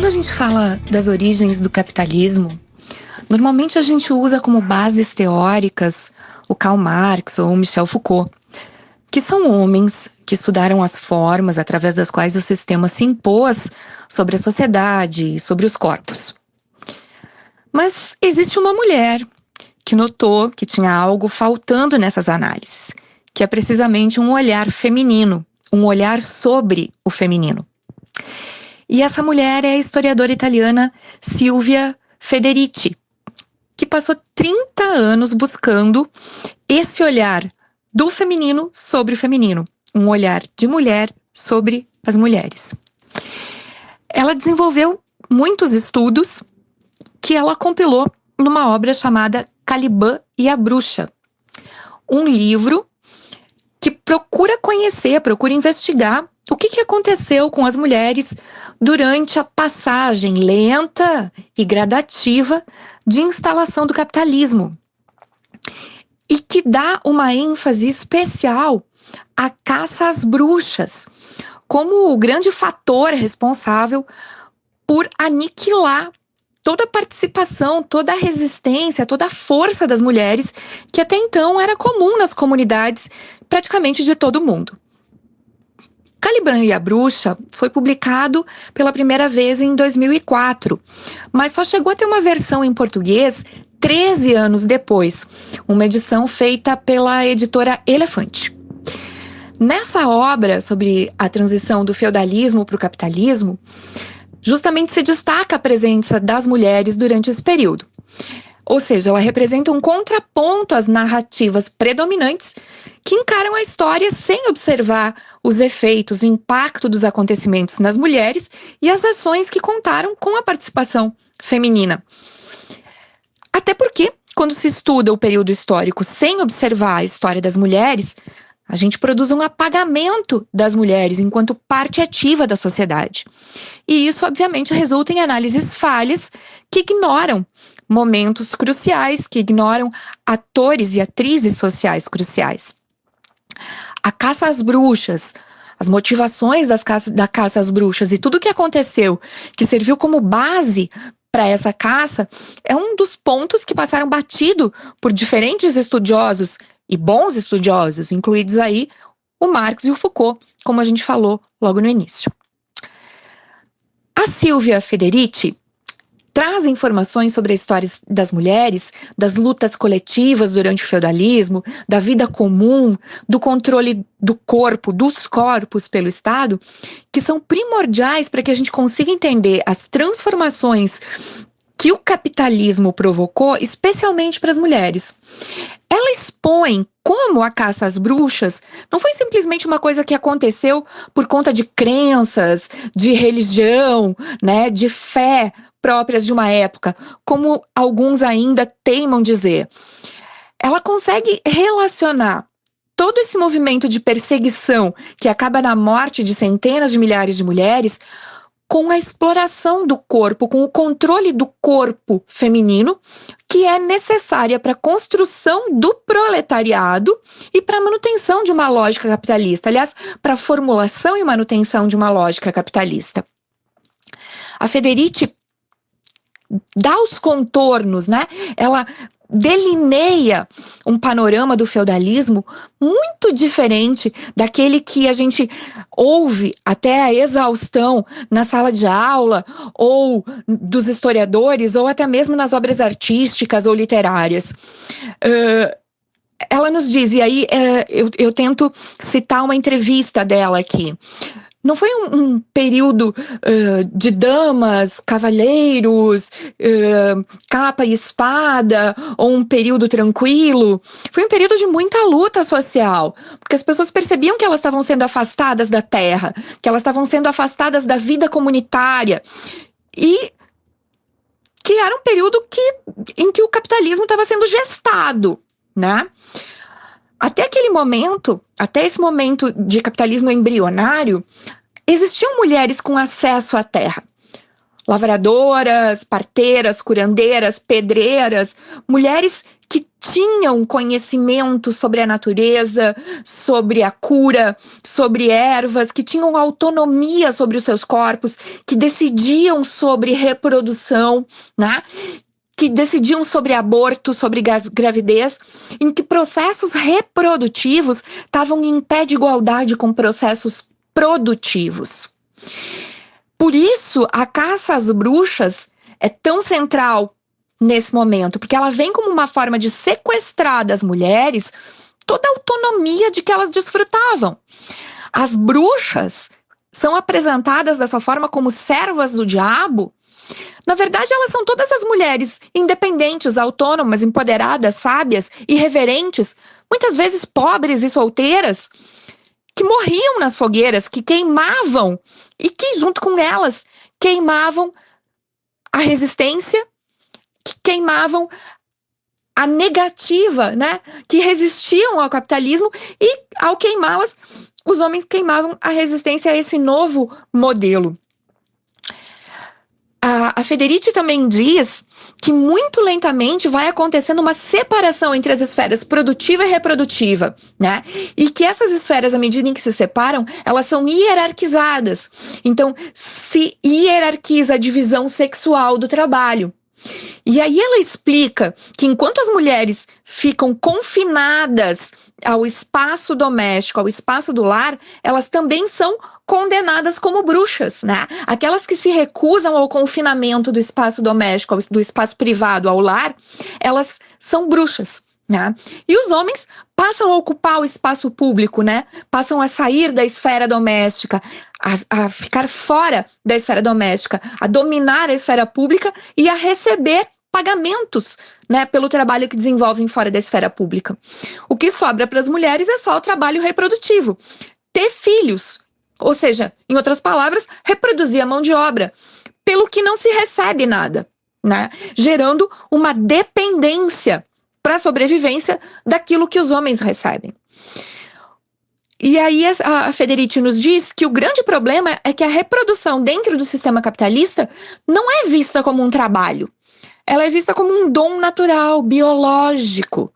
Quando a gente fala das origens do capitalismo, normalmente a gente usa como bases teóricas o Karl Marx ou o Michel Foucault, que são homens que estudaram as formas através das quais o sistema se impôs sobre a sociedade e sobre os corpos. Mas existe uma mulher que notou que tinha algo faltando nessas análises, que é precisamente um olhar feminino, um olhar sobre o feminino. E essa mulher é a historiadora italiana Silvia Federici, que passou 30 anos buscando esse olhar do feminino sobre o feminino, um olhar de mulher sobre as mulheres. Ela desenvolveu muitos estudos que ela compilou numa obra chamada Caliban e a Bruxa, um livro que procura conhecer, procura investigar o que aconteceu com as mulheres durante a passagem lenta e gradativa de instalação do capitalismo, e que dá uma ênfase especial à caça às bruxas, como o grande fator responsável por aniquilar toda a participação, toda a resistência, toda a força das mulheres, que até então era comum nas comunidades praticamente de todo o mundo. Caliban e a Bruxa foi publicado pela primeira vez em 2004, mas só chegou a ter uma versão em português 13 anos depois, uma edição feita pela editora Elefante. Nessa obra sobre a transição do feudalismo para o capitalismo, justamente se destaca a presença das mulheres durante esse período. Ou seja, ela representa um contraponto às narrativas predominantes que encaram a história sem observar os efeitos, o impacto dos acontecimentos nas mulheres e as ações que contaram com a participação feminina. Até porque, quando se estuda o período histórico sem observar a história das mulheres, a gente produz um apagamento das mulheres enquanto parte ativa da sociedade. E isso, obviamente, resulta em análises falhas que ignoram momentos cruciais, que ignoram atores e atrizes sociais cruciais. A caça às bruxas, as motivações da caça às bruxas e tudo o que aconteceu, que serviu como base para essa caça, é um dos pontos que passaram batido por diferentes estudiosos e bons estudiosos, incluídos aí o Marx e o Foucault, como a gente falou logo no início. A Silvia Federici traz informações sobre a história das mulheres, das lutas coletivas durante o feudalismo, da vida comum, do controle do corpo, dos corpos pelo Estado, que são primordiais para que a gente consiga entender as transformações que o capitalismo provocou, especialmente para as mulheres. Ela expõe como a caça às bruxas não foi simplesmente uma coisa que aconteceu por conta de crenças, de religião, né, de fé próprias de uma época, como alguns ainda teimam dizer. Ela consegue relacionar todo esse movimento de perseguição que acaba na morte de centenas de milhares de mulheres com a exploração do corpo, com o controle do corpo feminino, que é necessária para a construção do proletariado e para a manutenção de uma lógica capitalista. Aliás, para a formulação e manutenção de uma lógica capitalista. A Federici dá os contornos, né? Ela delineia um panorama do feudalismo muito diferente daquele que a gente ouve até a exaustão na sala de aula, ou dos historiadores, ou até mesmo nas obras artísticas ou literárias. Ela nos diz, e aí eu tento citar uma entrevista dela aqui. Não foi um período de damas, cavalheiros, capa e espada, ou um período tranquilo. Foi um período de muita luta social, porque as pessoas percebiam que elas estavam sendo afastadas da terra, que elas estavam sendo afastadas da vida comunitária, e que era um período em que o capitalismo estava sendo gestado, né? Até aquele momento, até esse momento de capitalismo embrionário, existiam mulheres com acesso à terra. Lavradoras, parteiras, curandeiras, pedreiras, mulheres que tinham conhecimento sobre a natureza, sobre a cura, sobre ervas, que tinham autonomia sobre os seus corpos, que decidiam sobre reprodução, né? Que decidiam sobre aborto, sobre gravidez, em que processos reprodutivos estavam em pé de igualdade com processos produtivos. Por isso, a caça às bruxas é tão central nesse momento, porque ela vem como uma forma de sequestrar das mulheres toda a autonomia de que elas desfrutavam. As bruxas são apresentadas dessa forma como servas do diabo. Na verdade, elas são todas as mulheres independentes, autônomas, empoderadas, sábias, irreverentes, muitas vezes pobres e solteiras, que morriam nas fogueiras, que queimavam e que, junto com elas, queimavam a resistência, que queimavam a negativa, né? Que resistiam ao capitalismo, e ao queimá-las, os homens queimavam a resistência a esse novo modelo. A Federici também diz que muito lentamente vai acontecendo uma separação entre as esferas produtiva e reprodutiva, né? E que essas esferas, à medida em que se separam, elas são hierarquizadas. Então, se hierarquiza a divisão sexual do trabalho. E aí ela explica que enquanto as mulheres ficam confinadas ao espaço doméstico, ao espaço do lar, elas também são condenadas como bruxas, né? Aquelas que se recusam ao confinamento do espaço doméstico, do espaço privado ao lar, elas são bruxas, né? E os homens passam a ocupar o espaço público, né? Passam a sair da esfera doméstica, a ficar fora da esfera doméstica, a dominar a esfera pública e a receber pagamentos, né, pelo trabalho que desenvolvem fora da esfera pública. O que sobra para as mulheres é só o trabalho reprodutivo. Ter filhos, ou seja, em outras palavras, reproduzir a mão de obra, pelo que não se recebe nada, né? Gerando uma dependência para a sobrevivência daquilo que os homens recebem. E aí a Federici nos diz que o grande problema é que a reprodução dentro do sistema capitalista não é vista como um trabalho. Ela é vista como um dom natural, biológico.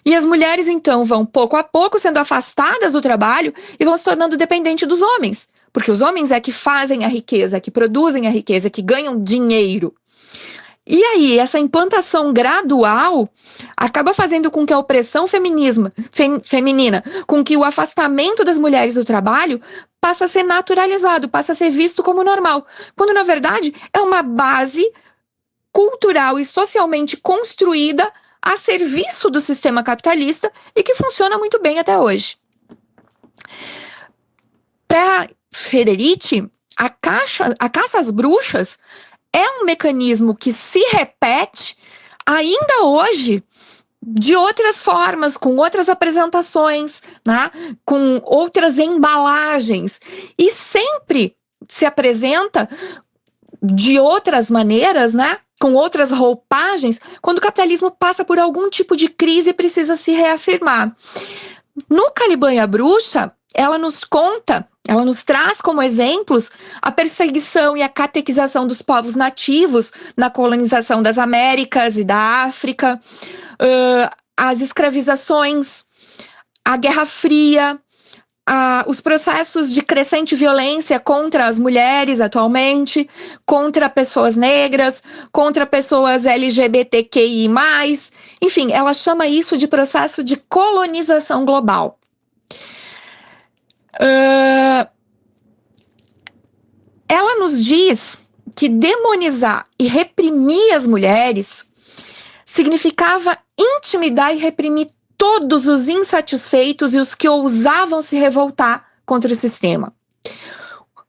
E as mulheres, então, vão pouco a pouco sendo afastadas do trabalho e vão se tornando dependentes dos homens. Porque os homens é que fazem a riqueza, que produzem a riqueza, que ganham dinheiro. E aí, essa implantação gradual acaba fazendo com que a opressão feminina, com que o afastamento das mulheres do trabalho passa a ser naturalizado, passa a ser visto como normal. Quando, na verdade, é uma base cultural e socialmente construída a serviço do sistema capitalista e que funciona muito bem até hoje. Para Federici, a caça às bruxas é um mecanismo que se repete ainda hoje de outras formas, com outras apresentações, né? Com outras embalagens, e sempre se apresenta de outras maneiras, né? Com outras roupagens, quando o capitalismo passa por algum tipo de crise e precisa se reafirmar. No Caliban e a Bruxa, ela nos conta, ela nos traz como exemplos a perseguição e a catequização dos povos nativos na colonização das Américas e da África, as escravizações, a Guerra Fria, os processos de crescente violência contra as mulheres atualmente, contra pessoas negras, contra pessoas LGBTQI+. Enfim, ela chama isso de processo de colonização global. Ela nos diz que demonizar e reprimir as mulheres significava intimidar e reprimir todos os insatisfeitos e os que ousavam se revoltar contra o sistema.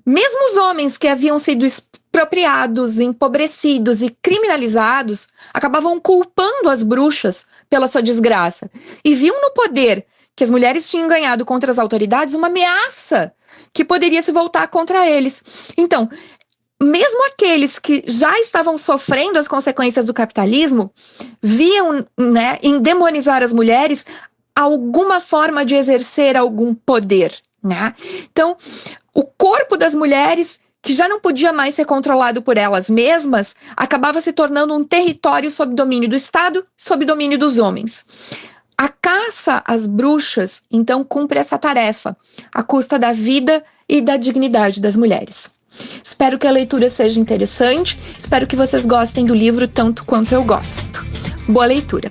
Mesmo os homens que haviam sido expropriados, empobrecidos e criminalizados acabavam culpando as bruxas pela sua desgraça e viam no poder que as mulheres tinham ganhado contra as autoridades uma ameaça que poderia se voltar contra eles. Então, mesmo aqueles que já estavam sofrendo as consequências do capitalismo, viam, né, em demonizar as mulheres alguma forma de exercer algum poder, né? Então, o corpo das mulheres que já não podia mais ser controlado por elas mesmas, acabava se tornando um território sob domínio do Estado, sob domínio dos homens. A caça às bruxas, então, cumpre essa tarefa, à custa da vida e da dignidade das mulheres. Espero que a leitura seja interessante, espero que vocês gostem do livro tanto quanto eu gosto. Boa leitura!